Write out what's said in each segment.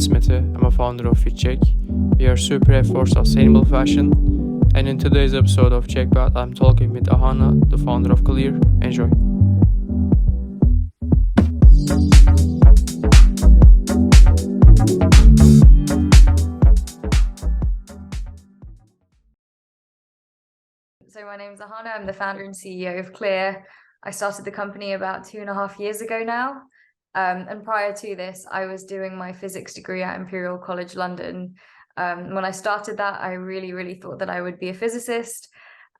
it's Mete. I'm a founder of FitCheck. We are super app for sustainable fashion. And in today's episode of Checkpad, I'm talking with Ahana, the founder of Quill. Enjoy. So my name is Ahana. I'm the founder and CEO of Quill. I started the company about 2.5 years ago now. And prior to this, I was doing my physics degree at Imperial College London. When I started that, I really thought that I would be a physicist.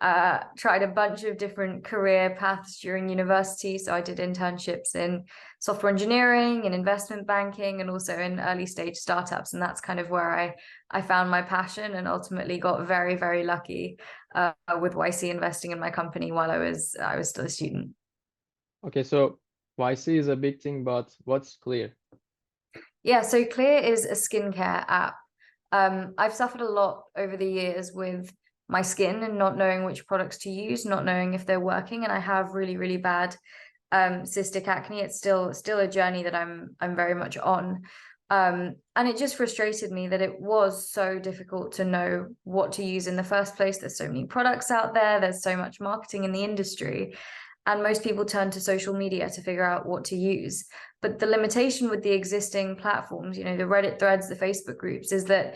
Tried a bunch of different career paths during university. So I did internships in software engineering and investment banking and also in early stage startups. And that's kind of where I found my passion and ultimately got very lucky with YC investing in my company while I was still a student. Okay, so YC is a big thing, but what's Quill? Yeah, so Quill is a skincare app. I've suffered a lot over the years with my skin and not knowing which products to use, not knowing if they're working, and I have really bad cystic acne. It's still a journey that I'm very much on. And it just frustrated me that it was so difficult to know what to use in the first place. There's so many products out there, there's so much marketing in the industry, and most people turn to social media to figure out what to use. But the limitation with the existing platforms, the Reddit threads, the Facebook groups, is that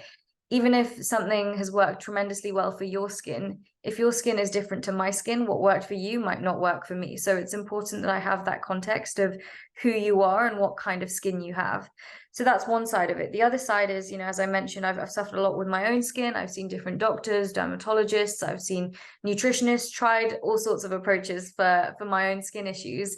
even if something has worked tremendously well for your skin, if your skin is different to my skin, what worked for you might not work for me. So it's important that I have that context of who you are and what kind of skin you have. So that's one side of it. The other side is, as I mentioned, I've suffered a lot with my own skin. I've seen different doctors, dermatologists, I've seen nutritionists, tried all sorts of approaches for my own skin issues.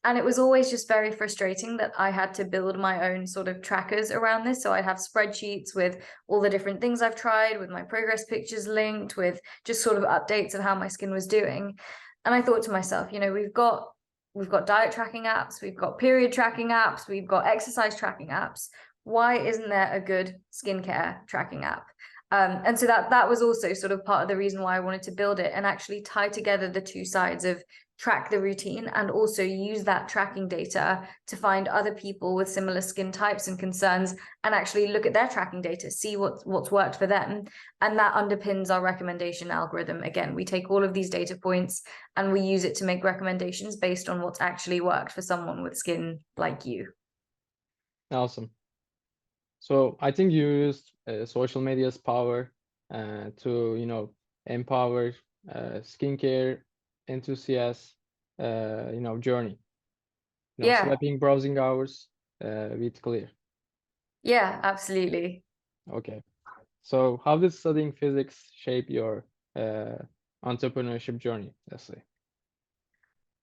And it was always just very frustrating that I had to build my own sort of trackers around this. So I'd have spreadsheets with all the different things I've tried, with my progress pictures linked, with just sort of updates of how my skin was doing. And I thought to myself, we've got diet tracking apps, we've got period tracking apps, we've got exercise tracking apps. Why isn't there a good skincare tracking app? And so that was also sort of part of the reason why I wanted to build it and actually tie together the two sides of track the routine and also use that tracking data to find other people with similar skin types and concerns and actually look at their tracking data, see what's worked for them. And that underpins our recommendation algorithm. Again, we take all of these data points and we use it to make recommendations based on what's actually worked for someone with skin like you. Awesome. So I think you used social media's power to, empower skincare enthusiasts, journey. Yeah. Swapping browsing hours with Quill. Yeah, absolutely. Okay. So how did studying physics shape your entrepreneurship journey, let's say?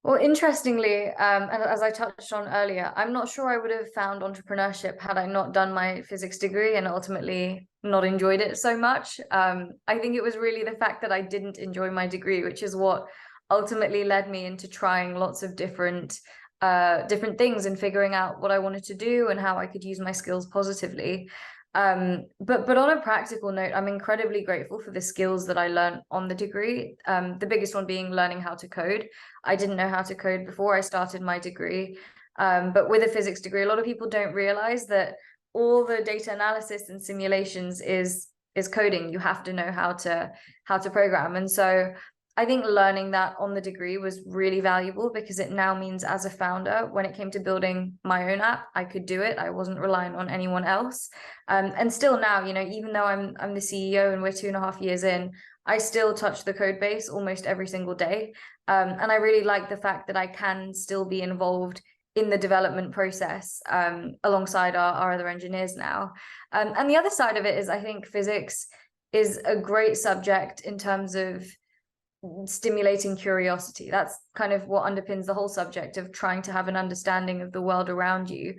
Well, interestingly, and as I touched on earlier, I'm not sure I would have found entrepreneurship had I not done my physics degree and ultimately not enjoyed it so much. I think it was really the fact that I didn't enjoy my degree, which is what ultimately led me into trying lots of different things and figuring out what I wanted to do and how I could use my skills positively. But on a practical note, I'm incredibly grateful for the skills that I learned on the degree. The biggest one being learning how to code. I didn't know how to code before I started my degree. But with a physics degree, a lot of people don't realize that all the data analysis and simulations is coding. You have to know how to program. And so I think learning that on the degree was really valuable because it now means as a founder, when it came to building my own app, I could do it. I wasn't relying on anyone else. And still now, even though I'm the CEO and we're 2.5 years in, I still touch the code base almost every single day. And I really like the fact that I can still be involved in the development process alongside our other engineers now. And the other side of it is I think physics is a great subject in terms of stimulating curiosity. That's kind of what underpins the whole subject of trying to have an understanding of the world around you.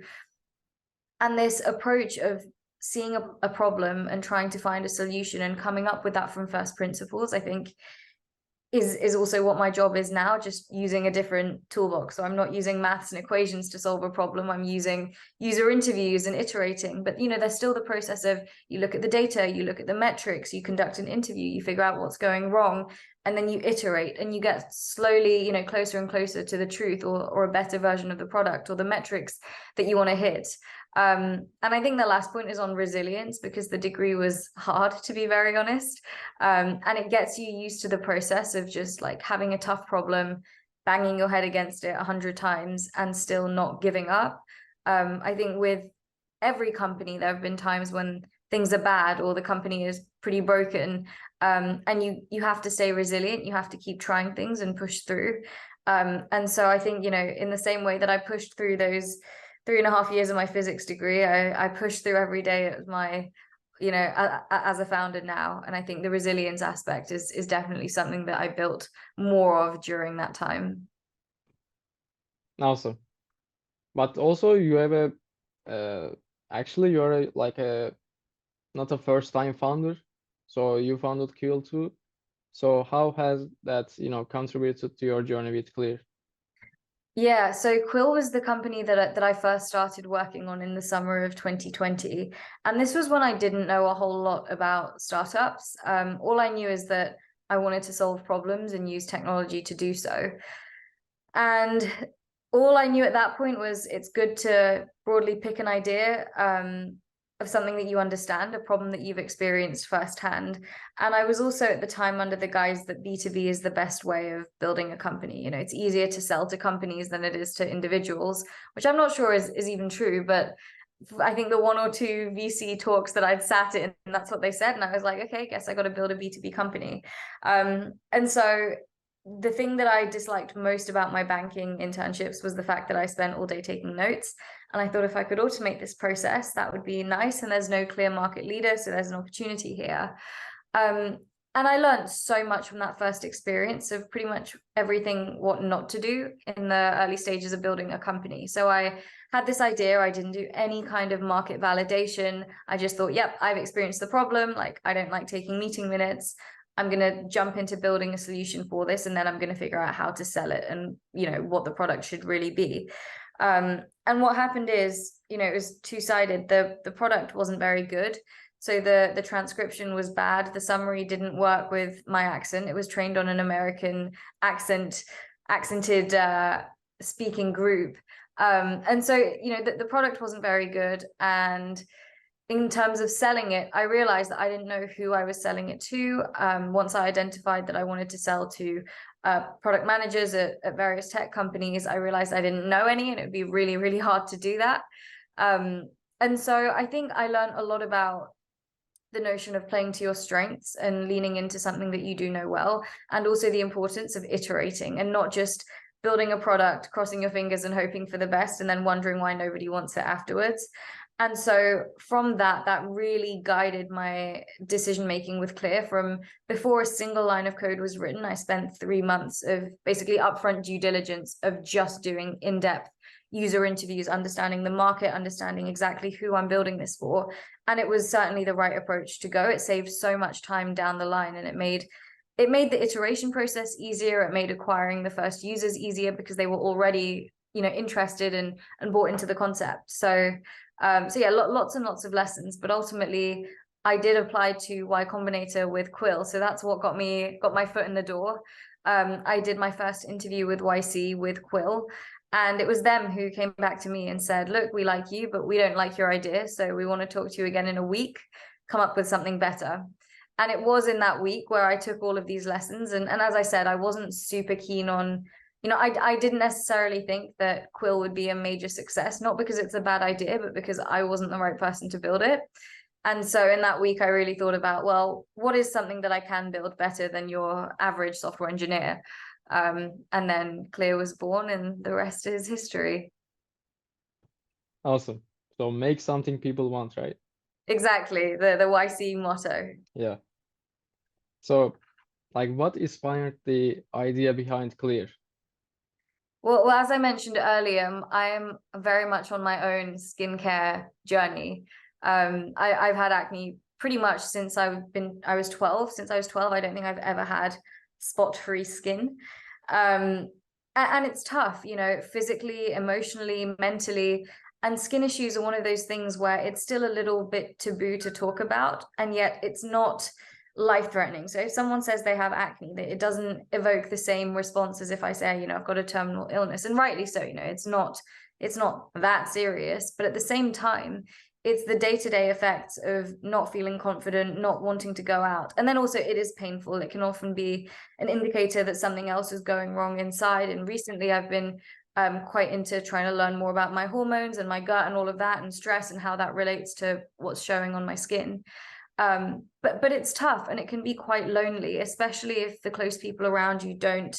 And this approach of seeing a problem and trying to find a solution and coming up with that from first principles, I think is also what my job is now, just using a different toolbox. So I'm not using maths and equations to solve a problem. I'm using user interviews and iterating. But, there's still the process of you look at the data, you look at the metrics, you conduct an interview, you figure out what's going wrong. and then you iterate and you get slowly, you know, closer and closer to the truth, or a better version of the product or the metrics that you want to hit. And I think the last point is on resilience, because the degree was hard, to be very honest. And it gets you used to the process of just like having a tough problem, banging your head against it 100 times and still not giving up. I think with every company, there have been times when things are bad or the company is pretty broken, and you have to stay resilient. You have to keep trying things and push through. And so I think, you know, in the same way that I pushed through those 3.5 years of my physics degree, I pushed through every day of my, you know, as a founder now. And I think the resilience aspect is definitely something that I built more of during that time. Awesome. But also you have actually you're like not a first time founder. So you founded Quill too. So how has that, you know, contributed to your journey with Clear? Yeah, so Quill was the company that I first started working on in the summer of 2020. And this was when I didn't know a whole lot about startups. All I knew is that I wanted to solve problems and use technology to do so. And all I knew at that point was it's good to broadly pick an idea of something that you understand, a problem that you've experienced firsthand. And I was also at the time under the guise that B2B is the best way of building a company. You know, it's easier to sell to companies than it is to individuals, which I'm not sure is even true, but I think the 1 or 2 VC talks that I'd sat in, that's what they said. And I was like, okay, I guess I got to build a B2B company. And so the thing that I disliked most about my banking internships was the fact that I spent all day taking notes. And I thought if I could automate this process, that would be nice. And there's no clear market leader, so there's an opportunity here. And I learned so much from that first experience of pretty much everything what not to do in the early stages of building a company. So I had this idea. I didn't do any kind of market validation. I just thought, yep, I've experienced the problem. Like, I don't like taking meeting minutes. I'm going to jump into building a solution for this, and then I'm going to figure out how to sell it and, you know, what the product should really be. And what happened is, you know, it was two-sided. The product wasn't very good. So the transcription was bad. The summary didn't work with my accent. It was trained on an American accented speaking group. And so, you know, the product wasn't very good. And in terms of selling it, I realized that I didn't know who I was selling it to. Once I identified that I wanted to sell to product managers at various tech companies, I realized I didn't know any, and it would be really, really hard to do that. And so I think I learned a lot about the notion of playing to your strengths and leaning into something that you do know well, and also the importance of iterating and not just building a product, crossing your fingers and hoping for the best, and then wondering why nobody wants it afterwards. And so from that really guided my decision-making with Clear. From before a single line of code was written, I spent 3 months of basically upfront due diligence of just doing in-depth user interviews, understanding the market, understanding exactly who I'm building this for. And it was certainly the right approach to go. It saved so much time down the line, and it made the iteration process easier. It made acquiring the first users easier because they were already, you know, interested and bought into the concept. So yeah, lots and lots of lessons, but ultimately I did apply to Y Combinator with Quill. So that's what got my foot in the door. I did my first interview with YC with Quill, and it was them who came back to me and said, look, we like you, but we don't like your idea. So we want to talk to you again in a week, come up with something better. And it was in that week where I took all of these lessons. And as I said, I wasn't super keen on, you know, I didn't necessarily think that Quill would be a major success, not because it's a bad idea, but because I wasn't the right person to build it. And so in that week, I really thought about, well, what is something that I can build better than your average software engineer? And then Clear was born, and the rest is history. Awesome. So make something people want, right? Exactly, the YC motto. Yeah. So, like, what inspired the idea behind Clear? Well, as I mentioned earlier, I am very much on my own skincare journey. I've had acne pretty much since I was 12. Since I was 12, I don't think I've ever had spot-free skin. And it's tough, you know, physically, emotionally, mentally. And skin issues are one of those things where it's still a little bit taboo to talk about, and yet it's not life-threatening. So if someone says they have acne, that it doesn't evoke the same response as if I say, you know, I've got a terminal illness, and rightly so, you know, it's not that serious, but at the same time, it's the day-to-day effects of not feeling confident, not wanting to go out. And then also it is painful. It can often be an indicator that something else is going wrong inside. And recently I've been quite into trying to learn more about my hormones and my gut and all of that, and stress and how that relates to what's showing on my skin. But it's tough, and it can be quite lonely, especially if the close people around you don't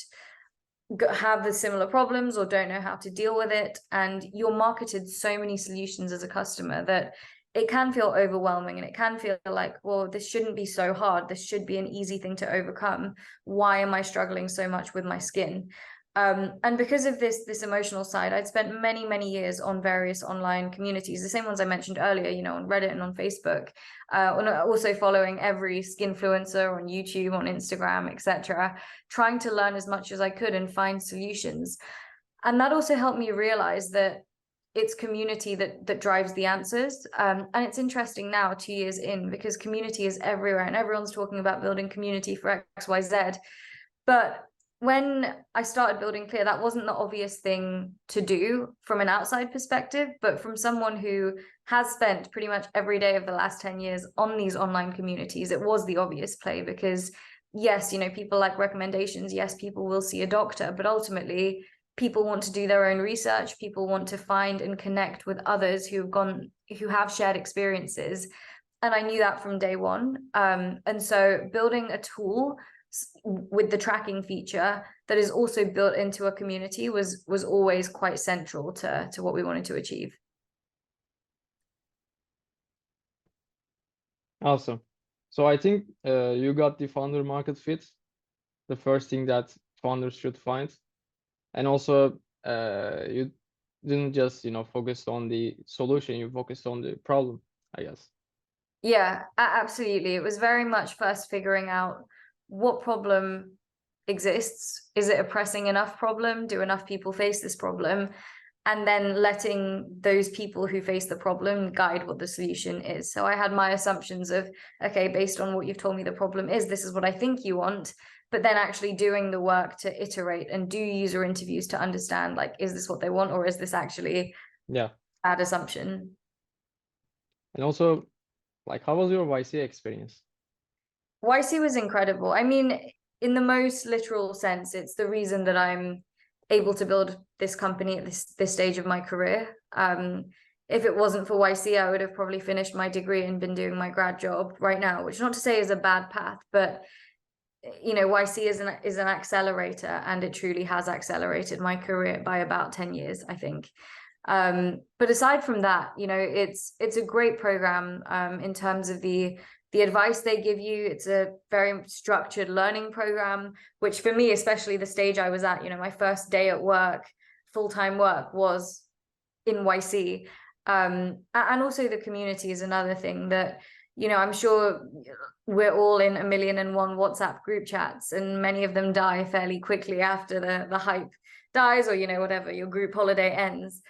have the similar problems or don't know how to deal with it, and you're marketed so many solutions as a customer that it can feel overwhelming, and it can feel like, well, this shouldn't be so hard, this should be an easy thing to overcome. Why am I struggling so much with my skin? And because of this emotional side, I'd spent many years on various online communities, the same ones I mentioned earlier, you know, on Reddit and on Facebook, and also following every skinfluencer on YouTube, on Instagram, etc., trying to learn as much as I could and find solutions. And that also helped me realize that it's community that drives the answers. And it's interesting now, 2 years in, because community is everywhere and everyone's talking about building community for XYZ. But when I started building Clear, that wasn't the obvious thing to do from an outside perspective, but from someone who has spent pretty much every day of the last 10 years on these online communities, it was the obvious play. Because yes, you know, people like recommendations, yes, people will see a doctor, but ultimately people want to do their own research, people want to find and connect with others who have shared experiences. And I knew that from day one. And so building a tool with the tracking feature that is also built into a community was always quite central to what we wanted to achieve. Awesome. So I think you got the founder market fit, the first thing that founders should find. And also you didn't just, you know, focus on the solution, you focused on the problem, I guess. Yeah, absolutely. It was very much first figuring out what problem exists. Is it a pressing enough problem? Do enough people face this problem? And then letting those people who face the problem guide what the solution is. So I had my assumptions of, okay, based on what you've told me the problem is, this is what I think you want, but then actually doing the work to iterate and do user interviews to understand, like, is this what they want, or is this actually a bad assumption? And also, like, how was your YC experience? YC was incredible. I mean, in the most literal sense, it's the reason that I'm able to build this company at this stage of my career. If it wasn't for YC, I would have probably finished my degree and been doing my grad job right now, which not to say is a bad path, but you know, YC is an accelerator, and it truly has accelerated my career by about 10 years, I think. But aside from that, you know, it's a great program in terms of the advice they give you. It's a very structured learning program, which for me, especially the stage I was at, you know, my first day at work, full-time work, was in YC. And also the community is another thing that, you know, I'm sure we're all in 1,000,001 WhatsApp group chats, and many of them die fairly quickly after the hype dies, or, you know, whatever, your group holiday ends.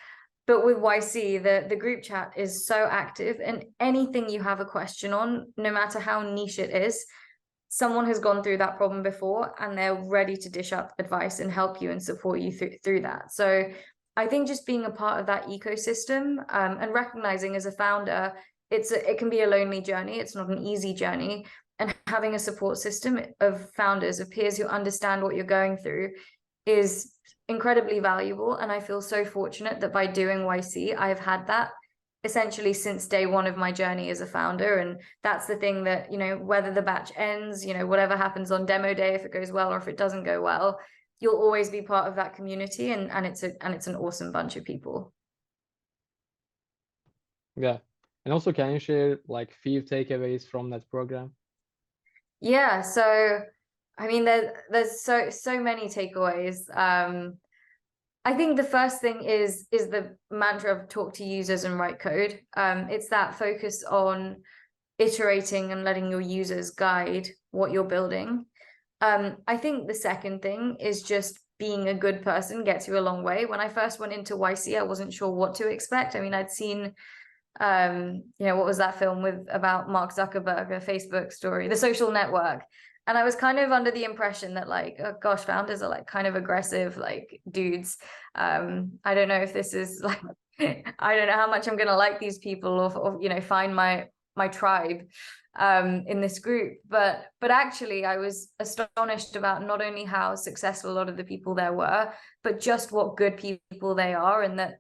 But with YC, the group chat is so active, and anything you have a question on, no matter how niche it is, someone has gone through that problem before, and they're ready to dish up advice and help you and support you through that. So I think just being a part of that ecosystem, and recognizing as a founder, it can be a lonely journey. It's not an easy journey. And having a support system of founders, of peers who understand what you're going through, is incredibly valuable. And I feel so fortunate that by doing YC, I've had that essentially since day one of my journey as a founder. And that's the thing that, you know, whether the batch ends, you know, whatever happens on demo day, if it goes well or if it doesn't go well, you'll always be part of that community, and it's an awesome bunch of people. Yeah. And also, can you share like few takeaways from that program? Yeah, so I mean, there's so many takeaways. I think the first thing is the mantra of talk to users and write code. It's that focus on iterating and letting your users guide what you're building. I think the second thing is just being a good person gets you a long way. When I first went into YC, I wasn't sure what to expect. I mean, I'd seen What was that film about Mark Zuckerberg, a Facebook story, The Social Network. And I was kind of under the impression that like, oh gosh, founders are like kind of aggressive, like dudes. I don't know if this is like, I don't know how much I'm going to like these people or find my tribe in this group. But actually I was astonished about not only how successful a lot of the people there were, but just what good people they are, and that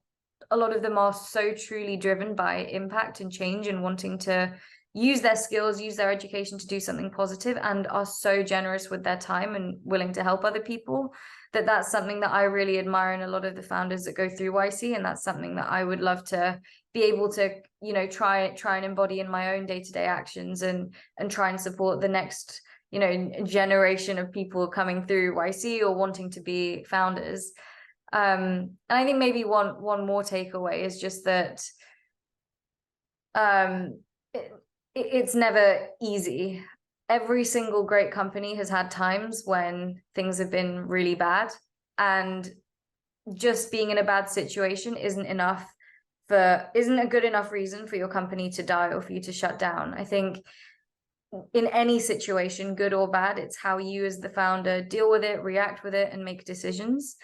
a lot of them are so truly driven by impact and change and wanting to use their skills, use their education to do something positive, and are so generous with their time and willing to help other people. That's something that I really admire in a lot of the founders that go through YC, and that's something that I would love to be able to, try and embody in my own day-to-day actions, and try and support the next, generation of people coming through YC or wanting to be founders. And I think maybe one more takeaway is just that it's never easy. Every single great company has had times when things have been really bad, and just being in a bad situation isn't a good enough reason for your company to die or for you to shut down. I think in any situation, good or bad, it's how you as the founder deal with it, react with it, and make decisions.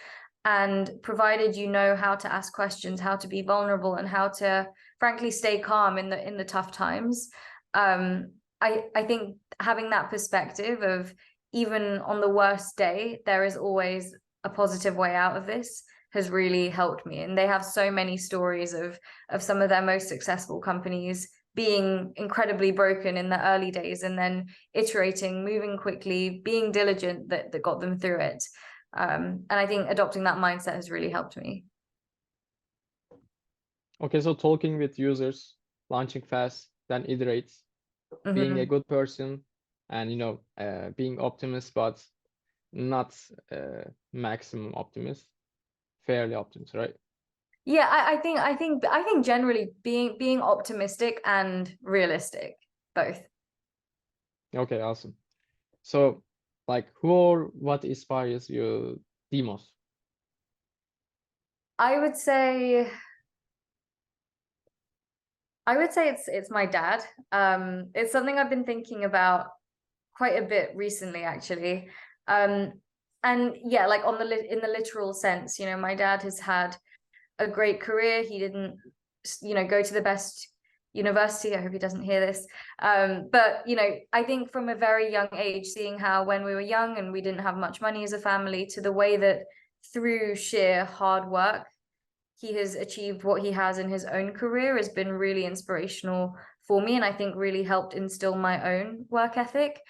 And provided you know how to ask questions, how to be vulnerable, and how to frankly stay calm in the tough times, I think having that perspective of even on the worst day, there is always a positive way out of this has really helped me. And they have so many stories of some of their most successful companies being incredibly broken in the early days, and then iterating, moving quickly, being diligent that got them through it. And I think adopting that mindset has really helped me. Okay, so talking with users, launching fast, then iterate, being a good person, and being optimist, but not maximum optimist, fairly optimist, right? Yeah, I think generally being optimistic and realistic, both. Okay, awesome. So, like, who or what inspires you the most? I would say it's my dad. It's something I've been thinking about quite a bit recently, actually. And yeah, like in the literal sense, my dad has had a great career. He didn't, go to the best university. I hope he doesn't hear this. But I think from a very young age, seeing how when we were young and we didn't have much money as a family, to the way that through sheer hard work, he has achieved what he has in his own career has been really inspirational for me, and I think really helped instill my own work ethic.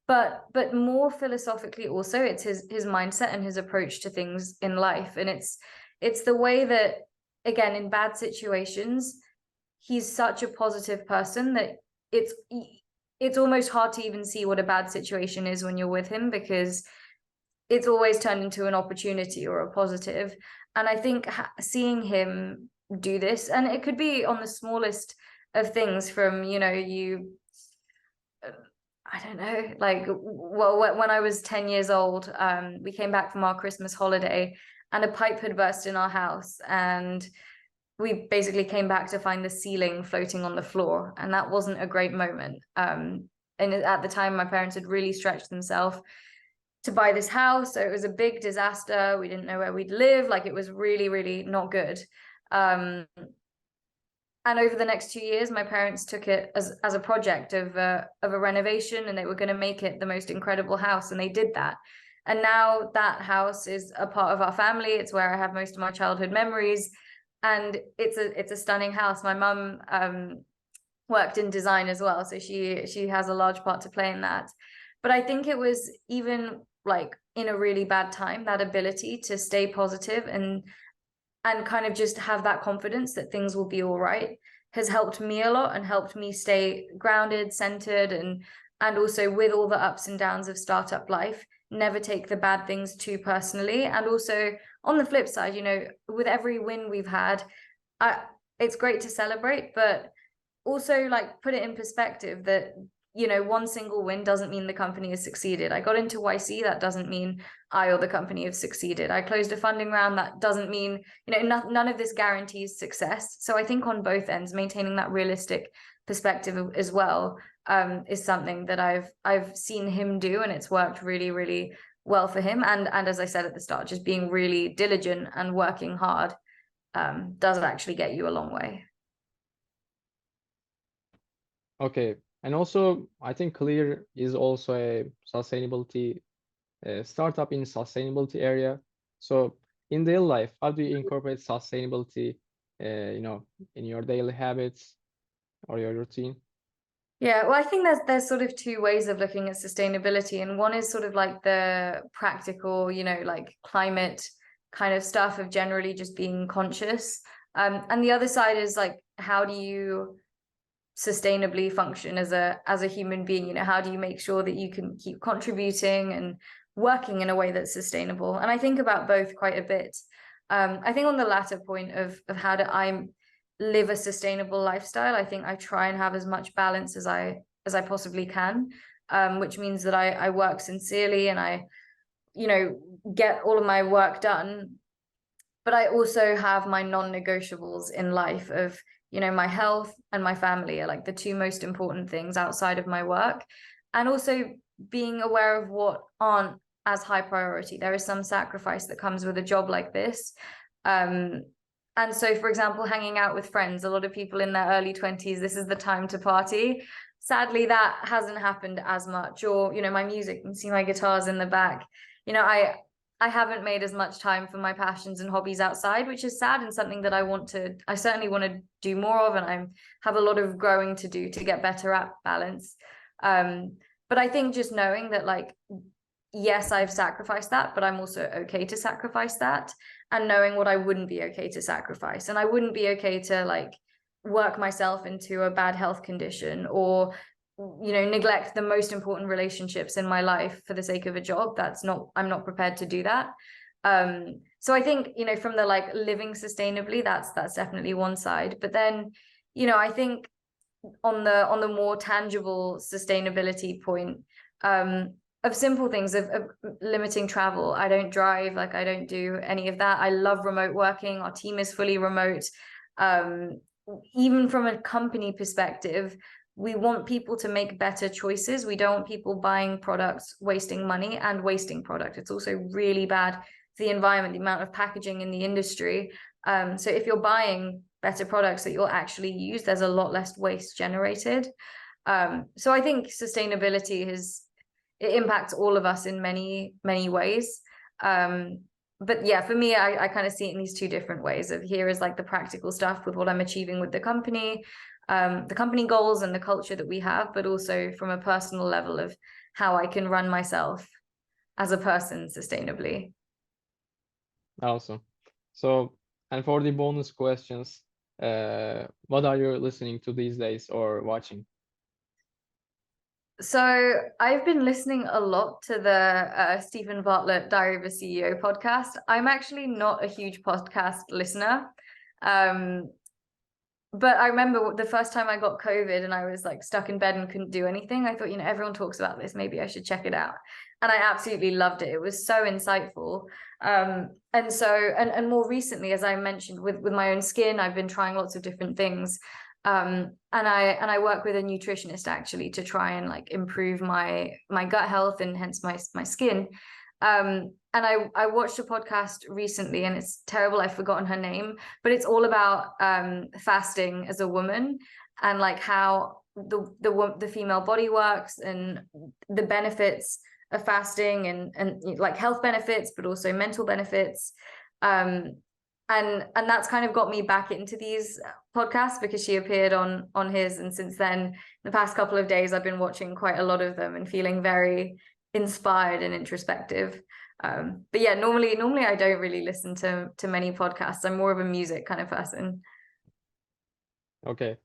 But more philosophically also, it's his mindset and his approach to things in life. And it's the way that, again, in bad situations, he's such a positive person that it's almost hard to even see what a bad situation is when you're with him, because it's always turned into an opportunity or a positive. And I think seeing him do this, and it could be on the smallest of things, from I don't know, like, well, when I was 10 years old, we came back from our Christmas holiday and a pipe had burst in our house, and we basically came back to find the ceiling floating on the floor, and that wasn't a great moment. And at the time, my parents had really stretched themselves to buy this house, so it was a big disaster. We didn't know where we'd live. Like, it was really, really not good. And over the next 2 years, my parents took it as a project of a renovation, and they were going to make it the most incredible house, and they did that. And now that house is a part of our family. It's where I have most of my childhood memories, and it's a stunning house. My mum worked in design as well, so she has a large part to play in that. But I think it was, even like in a really bad time, that ability to stay positive and kind of just have that confidence that things will be all right has helped me a lot, and helped me stay grounded, centered, and also, with all the ups and downs of startup life, never take the bad things too personally. And also, on the flip side, with every win we've had, it's great to celebrate, but also, like, put it in perspective that you know, one single win doesn't mean the company has succeeded. I got into YC, that doesn't mean I or the company have succeeded. I closed a funding round, that doesn't mean, you know, none of this guarantees success. So I think on both ends, maintaining that realistic perspective as well is something that I've seen him do, and it's worked really, really well for him. And as I said at the start, just being really diligent and working hard does actually get you a long way. Okay. And also, I think Clear is also a sustainability startup in sustainability area. So in daily life, how do you incorporate sustainability, you know, in your daily habits or your routine? Yeah, well, I think there's sort of two ways of looking at sustainability, and one is sort of like the practical, you know, like climate kind of stuff of generally just being conscious. And the other side is like, how do you sustainably function as a human being? You know, how do you make sure that you can keep contributing and working in a way that's sustainable? And I think about both quite a bit. I think on the latter point of how do I live a sustainable lifestyle, I think I try and have as much balance as I possibly can, which means that I work sincerely and I, you know, get all of my work done. But I also have my non-negotiables in life of, you know, my health and my family are like the two most important things outside of my work. And also being aware of what aren't as high priority. There is some sacrifice that comes with a job like this. And so, for example, hanging out with friends, a lot of people in their early 20s, this is the time to party. Sadly, that hasn't happened as much. Or, you know, my music, you can see my guitars in the back. You know, I haven't made as much time for my passions and hobbies outside, which is sad and something that I certainly want to do more of, and I have a lot of growing to do to get better at balance. But I think just knowing that, like, yes, I've sacrificed that, but I'm also okay to sacrifice that, and knowing what I wouldn't be okay to sacrifice. And I wouldn't be okay to like work myself into a bad health condition or, you know, neglect the most important relationships in my life for the sake of a job. I'm not prepared to do that. So I think, you know, from the like living sustainably, that's definitely one side. But then, you know, I think on the more tangible sustainability point, of simple things of limiting travel. I don't drive, like I don't do any of that. I love remote working. Our team is fully remote. Even from a company perspective, we want people to make better choices. We don't want people buying products, wasting money and wasting product. It's also really bad for the environment, the amount of packaging in the industry. So if you're buying better products that you'll actually use, there's a lot less waste generated. So I think sustainability it impacts all of us in many, many ways. But yeah, for me, I kind of see it in these two different ways of here is like the practical stuff with what I'm achieving with the company goals and the culture that we have, but also from a personal level of how I can run myself as a person sustainably. Awesome. So, and for the bonus questions, what are you listening to these days or watching? So I've been listening a lot to the Stephen Bartlett Diary of a CEO podcast. I'm actually not a huge podcast listener. But I remember the first time I got COVID and I was like stuck in bed and couldn't do anything. I thought, you know, everyone talks about this. Maybe I should check it out. And I absolutely loved it. It was so insightful. And so, and more recently, as I mentioned, with my own skin, I've been trying lots of different things. And I work with a nutritionist actually to try and like improve my gut health and hence my skin. And I watched a podcast recently, and it's terrible, I've forgotten her name, but it's all about fasting as a woman and like how the female body works and the benefits of fasting and like health benefits, but also mental benefits. And that's kind of got me back into these podcasts because she appeared on his, and since then, the past couple of days, I've been watching quite a lot of them and feeling very inspired and introspective. But yeah, normally I don't really listen to many podcasts. I'm more of a music kind of person. Okay.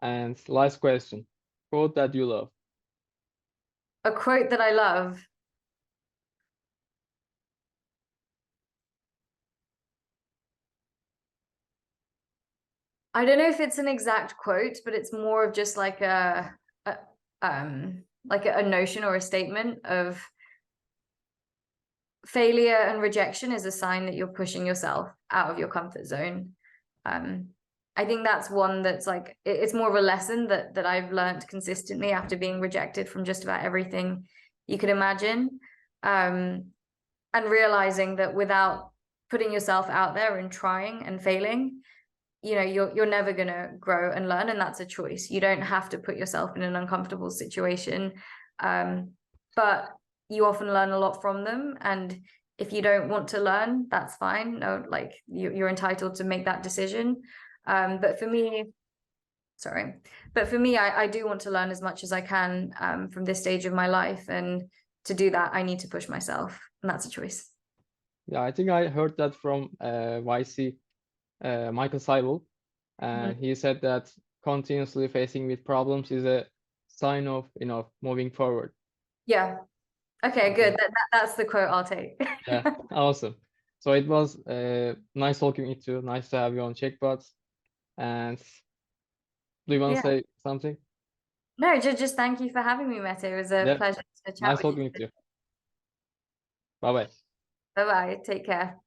And last question, quote that you love. A quote that I love. I don't know if it's an exact quote, but it's more of just like a like a notion or a statement of failure and rejection is a sign that you're pushing yourself out of your comfort zone. I think that's one that's like, it's more of a lesson that I've learned consistently after being rejected from just about everything you could imagine. And realizing that without putting yourself out there and trying and failing, you know, you're never going to grow and learn, and that's a choice. You don't have to put yourself in an uncomfortable situation, but you often learn a lot from them. And if you don't want to learn, that's fine. No, like you're entitled to make that decision. But for me, I do want to learn as much as I can from this stage of my life, and to do that, I need to push myself, and that's a choice. Yeah, I think I heard that from YC, Michael Seibel, and he said that continuously facing with problems is a sign of, you know, moving forward. Yeah. Okay, good. That's the quote I'll take. Yeah, awesome. So it was nice talking with you. Nice to have you on Checkbots. And do you want to say something? No, just thank you for having me, Mete. It was a pleasure to chat Nice with talking you. with you. Bye bye. Bye-bye. Take care.